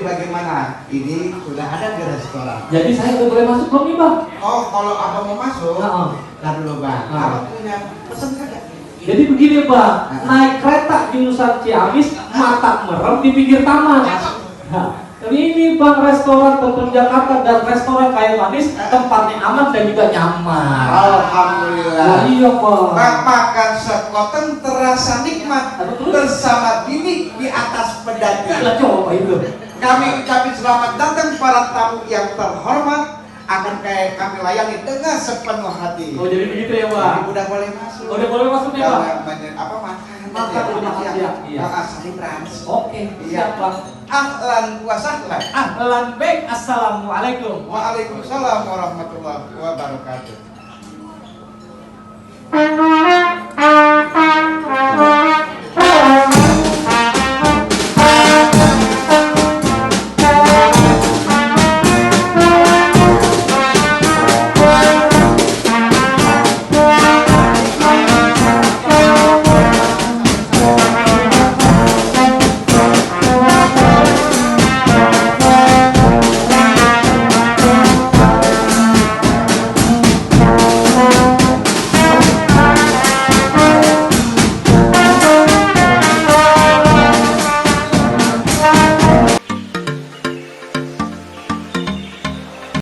Bagaimana? Ini sudah ada di restoran. Jadi saya udah boleh masuk belum nih bang? Oh, kalau abang mau masuk, ntar dulu bang. Abang punya pesan kagak? Jadi begini bang, naik kereta jurusan Ciamis, mata merem di pinggir taman. Ini bang, restoran Tempur Jakarta dan restoran Kayu Manis, tempatnya aman dan juga nyaman. Alhamdulillah. Nah, iya bang. Makan sekoten terasa nikmat bersama bini di atas pedati. Lah coba itu. Kami ucapin selamat datang para tamu yang terhormat. Akan kami layani dengan sepenuh hati. Oh jadi begitu ya bang? Udah boleh masuk. Udah boleh masuk nih bang? Apa makan? Makan udah siap. Iya. Saling trans. Oke, siap bang. Ahlan wa sahlan. Ahlan baik. Assalamualaikum. Waalaikumsalam warahmatullahi wabarakatuh.